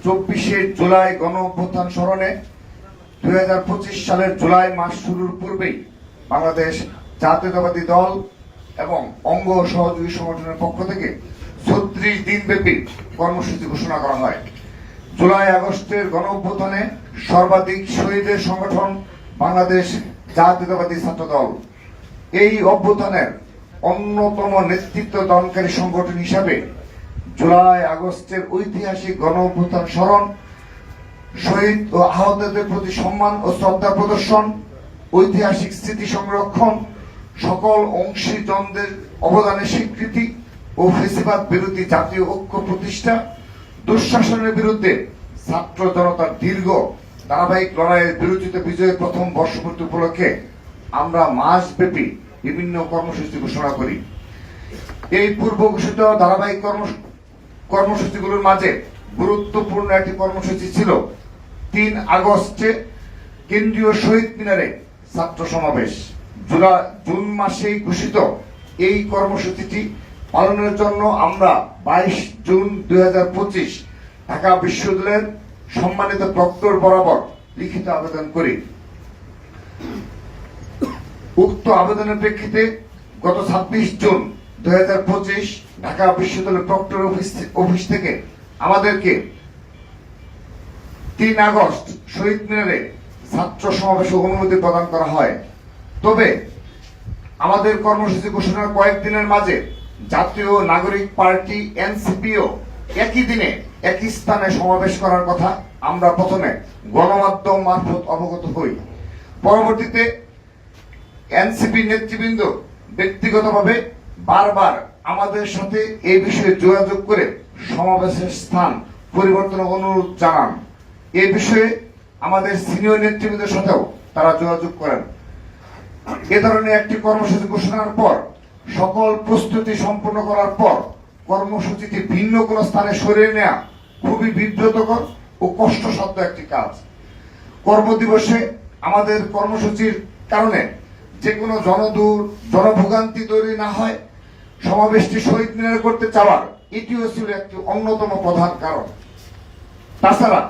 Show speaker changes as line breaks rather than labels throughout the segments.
24 জুলাই গণ অভ্যুত্থান স্মরণে 2025 সালের জুলাই মাস শুরুর পূর্বেই বাংলাদেশ জাতীয়তাবাদী দল এবং অঙ্গ সহযোগী সংগঠনের পক্ষ থেকে 36 দিনব্যাপী কর্মসূচি ঘোষণা করা হয়। জুলাই আগস্টের গণ অভ্যুত্থানে সর্বাধিক শহীদের সংগঠন বাংলাদেশ জাতীয়তাবাদী ছাত্র দল। এই অভ্যুত্থানের অন্যতম নেতৃত্ব দানকারী সংগঠন হিসাবে জুলাই আগস্টের ঐতিহাসিক গণ অভ্যুত্থান স্মরণ, শহীদ ও আহতদের প্রতি সম্মান ও শ্রদ্ধা প্রদর্শন, ঐতিহাসিক স্মৃতি সংরক্ষণ, সকল অংশীজনদের অবদানের স্বীকৃতি ও ফেসিবাদ বিরোধী জাতীয় ঐক্য প্রতিষ্ঠা, দুঃশাসনের বিরুদ্ধে ছাত্র জনতার দীর্ঘ ধারাবাহিক লড়াইয়ের বিরোচিত বিজয়ের প্রথম বর্ষপূর্তি উপলক্ষে আমরা মাসব্যাপী বিভিন্ন কর্মসূচি ঘোষণা করি। এই পূর্ব ঘোষিত ধারাবাহিক কর্মসূচিগুলোর মাঝে গুরুত্বপূর্ণ একটি কর্মসূচি ছিল 3 আগস্টে কেন্দ্রীয় শহীদ মিনারে ছাত্র সমাবেশ। জুন মাসেই ঘোষিত এই কর্মসূচিটি পালনের জন্য আমরা 22 জুন 2025 ঢাকা বিশ্ববিদ্যালয়ের সম্মানিত প্রক্টর বরাবর লিখিত আবেদন করি। উক্ত আবেদনের প্রেক্ষিতে গত 26 জুন 2025 ঢাকা বিশ্ববিদ্যালয়ের প্রক্টর অফিস থেকে আমাদেরকে 3 আগস্ট শহীদ মিনারে ছাত্র সমাবেশে অনুমতি প্রদান করা হয়। তবে আমাদের কর্মসূচি ঘোষণার কয়েকদিনের মাঝে জাতীয় নাগরিক পার্টি এনসিপিও একই দিনে একই স্থানে সমাবেশ করার কথা আমরা প্রথমে গণমাধ্যম মারফত অবগত হই। পরবর্তীতে এনসিপি নেতৃবৃন্দ ব্যক্তিগতভাবে বারবার আমাদের সাথে এই বিষয়ে যোগাযোগ করে সমাবেশের স্থান পরিবর্তনের অনুরোধ জানান। এই বিষয়ে আমাদের সিনিয়র নেতৃবৃন্দের সাথেও তারা যোগাযোগ করেন। এ ধরনের একটি কর্মসূচি ঘোষণার পর সকল প্রস্তুতি সম্পন্ন করার পর কর্মসূচিটি ভিন্ন কোন স্থানে সরিয়ে নেওয়া খুবই বিব্রতকর ও কষ্টসাধ্য একটি কাজ। কর্মদিবসে আমাদের কর্মসূচির কারণে যে কোনো জনভোগান্তি তৈরি না হয়, সমাবেশটি শহীদ মিনারে করতে চাওয়ার এটিও ছিল একটি অন্যতম প্রধান কারণ। তাছাড়া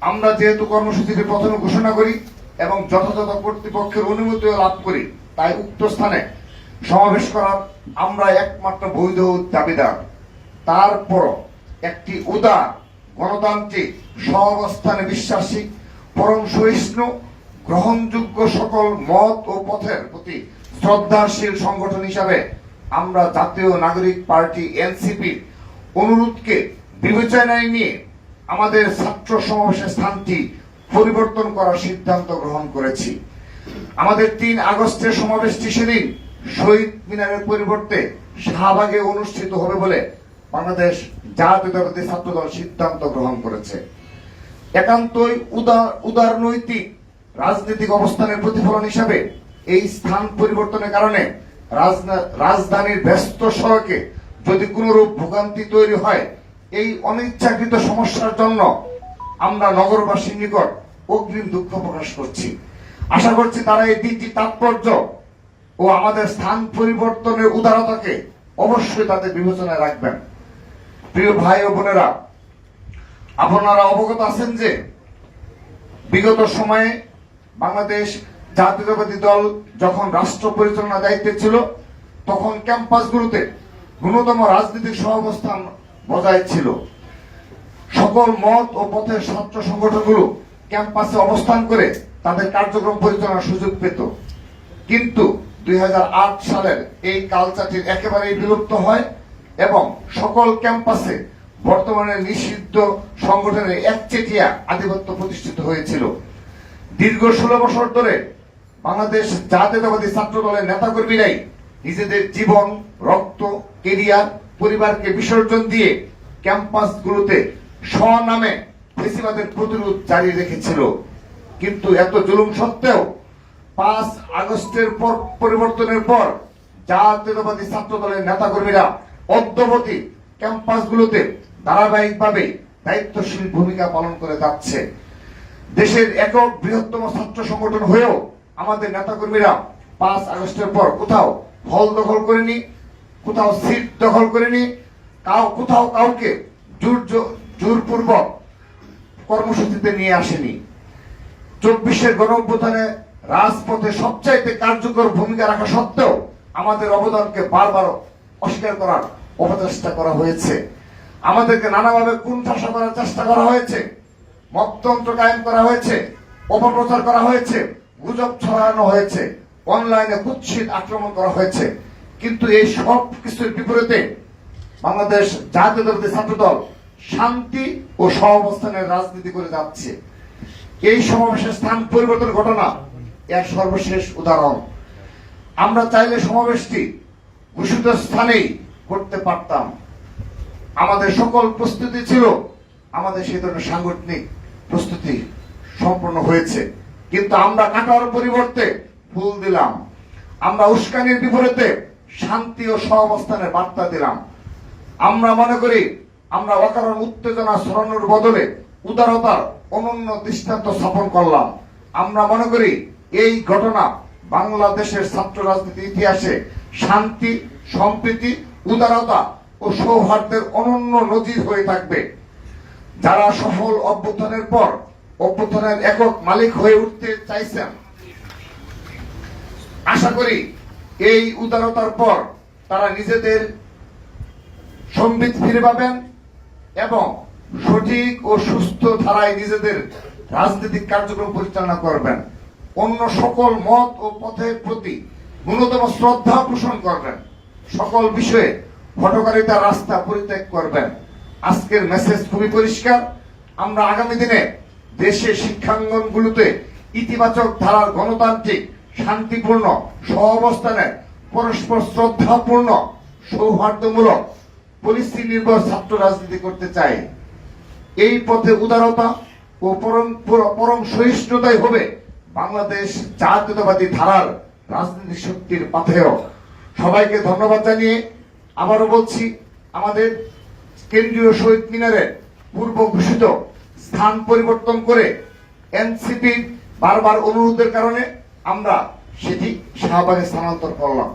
আমরা যেহেতু কর্মসূচিটি প্রথমে ঘোষণা করি এবং যথাযথ কর্তৃপক্ষের অনুমতিও লাভ করি, তাই উক্ত স্থানে সমাবেশ করার আমরা একমাত্র বৈধ দাবিদার। তারপর একটি উদার গণতান্ত্রিক সহাবস্থানে বিশ্বাসী পরম সহিষ্ণু গ্রহণযোগ্য সকল মত ও পথের প্রতি শ্রদ্ধাশীল সংগঠন হিসাবে আমরা জাতীয় নাগরিক পার্টি এনসিপি অনুরোধকে বিবেচনায় নিয়ে আমাদের ছাত্র সমাবেশের স্থানটি পরিবর্তন করার সিদ্ধান্ত গ্রহণ করেছি। আমাদের 3 আগস্টের সমাবেশটি সেদিন শহীদ মিনারের পরিবর্তে শাহবাগে অনুষ্ঠিত হবে বলে বাংলাদেশ জাতীয়তাবাদী ছাত্র দল সিদ্ধান্ত গ্রহণ করেছে। একান্তই উদারনৈতিক রাজনৈতিক অবস্থানের প্রতিফলন হিসাবে এই স্থান পরিবর্তনের কারণে রাজধানীর ব্যস্ত সড়কে যদি কোনরূপ ভোগান্তি তৈরি হয়, এই অনিচ্ছাকৃত সমস্যার জন্য আমরা নগরবাসীর নিকট অগ্রিম দুঃখ প্রকাশ করছি। আশা করছি তারা এই দিনটি তাৎপর্য ও আমাদের স্থান পরিবর্তনের উদারতাকে অবশ্যই তাদের বিবেচনায় রাখবেন। প্রিয় ভাই ও বোনেরা, আপনারা অবগত আছেন যে বিগত সময়ে বাংলাদেশ জাতীয়তাবাদী দল যখন রাষ্ট্র পরিচালনার দায়িত্বে ছিল, তখন ক্যাম্পাসগুলোতে ন্যূনতম রাজনৈতিক সহাবস্থান বজায় ছিল। সকল মত ও পথের ছাত্র সংগঠনগুলো ক্যাম্পাসে অবস্থান করে তাদের কার্যক্রম পরিচালনার সুযোগ পেত। কিন্তু 2008 সালের এই কালচারটি একেবারেই বিলুপ্ত হয় এবং সকল ক্যাম্পাসে বর্তমানে নিষিদ্ধ সংগঠনের একচেটিয়া আধিপত্য প্রতিষ্ঠিত হয়েছিল। দীর্ঘ 16 বছর ধরে বাংলাদেশ জাতীয়তাবাদী ছাত্র দলের নেতাকর্মীরাই নিজেদের জীবন, রক্ত, কেরিয়ার, পরিবারকে বিসর্জন দিয়ে ক্যাম্পাসগুলোতে স্বনামে ফেসিবাদের প্রতিরোধ জারি রেখেছিল। কিন্তু এত জুলুম সত্ত্বেও 5 আগস্টের পরিবর্তনের পর জাতীয়তাবাদী ছাত্র দলের নেতাকর্মীরা অদ্যাবধি ক্যাম্পাসগুলোতে ধারাবাহিকভাবে দায়িত্বশীল ভূমিকা পালন করে যাচ্ছে। দেশের একক বৃহত্তম ছাত্র সংগঠন হয়েও আমাদের নেতাকর্মীরা 5 আগস্টের পর কোথাও হল দখল করেনি, কোথাও সিট দখল করেনি, কোথাও কাউকে জোরপূর্বক কর্মসূচিতে নিয়ে আসেনি। 24-এর গণঅভ্যুত্থানে রাজপথে সবচাইতে কার্যকর ভূমিকা রাখা সত্ত্বেও আমাদের অবদানকে বারবার অস্বীকার করার অপচেষ্টা করা হয়েছে। আমাদেরকে নানাভাবে কুণ্ঠাসা করার চেষ্টা করা হয়েছে, মততন্ত্র কায়েম করা হয়েছে, অপপ্রচার করা হয়েছে, গুজব ছড়ানো হয়েছে, অনলাইনে কুৎসিত আক্রমণ করা হয়েছে। কিন্তু এই সব কিছুর বিপরীতে বাংলাদেশ জাতীয়তাবাদী ছাত্রদল শান্তি ও সহাবস্থানের রাজনীতি করে যাচ্ছে। এই সমাবেশের স্থান পরিবর্তন ঘটনা এর সর্বশেষ উদাহরণ। আমরা চাইলে সমাবেশটি ঘোষিত স্থানেই করতে পারতাম। আমাদের সকল প্রস্তুতি ছিল, আমাদের সেই ধরনের সাংগঠনিক প্রস্তুতি সম্পন্ন হয়েছে, কিন্তু আমরা কাটার পরিবর্তে ফুল দিলাম। আমরা উস্কানির বিপরীতে শান্তি ও সহাবস্থানের বার্তা দিলাম। আমরা মনে করি আমরা অকারণ উত্তেজনা ছড়ানোর বদলে উদারতার অনন্য দৃষ্টান্ত স্থাপন করলাম। আমরা মনে করি এই ঘটনা বাংলাদেশের ছাত্র রাজনীতির ইতিহাসে শান্তি, সম্প্রীতি, উদারতা ও সৌহার্দ্যের অনন্য নজির হয়ে থাকবে। যারা সফল অভ্যুত্থানের পর অভ্যুত্থানের একক মালিক হয়ে উঠতে চাইছেন, আশা করি এই উদারতার পর তারা নিজেদের সম্বিত ফিরে পাবেন এবং সঠিক ও সুস্থ ধারায় নিজেদের রাজনৈতিক কার্যক্রম পরিচালনা করবেন। অন্য সকল মত ও পথের প্রতি ন্যূনতম শ্রদ্ধা পোষণ করবেন। সকল বিষয়ে হঠকারিতার রাস্তা পরিত্যাগ করবেন। আজকের মেসেজ খুবই পরিষ্কার। আমরা আগামী দিনে দেশের শিক্ষাঙ্গনগুলোতে ইতিবাচক ধারার গণতান্ত্রিক, শান্তিপূর্ণ, সহাবস্থানের, পরস্পর শ্রদ্ধাপূর্ণ, সৌহার্দ্যমূলক, পলিসি নির্ভর ছাত্র রাজনীতি করতে চাই। এই পথে উদারতা ও পরম সহিষ্ণুতাই হবে বাংলাদেশ জাতীয়তাবাদী ধারার রাজনৈতিক শক্তির পাথেয়। সবাইকে ধন্যবাদ জানিয়ে আবারও বলছি, আমাদের কেন্দ্রীয় শহীদ মিনারের পূর্ব ঘোষিত স্থান পরিবর্তন করে এনসিপি বারবার অনুরোধের কারণে আমরা সেটি শাহবাগে স্থানান্তর করলাম।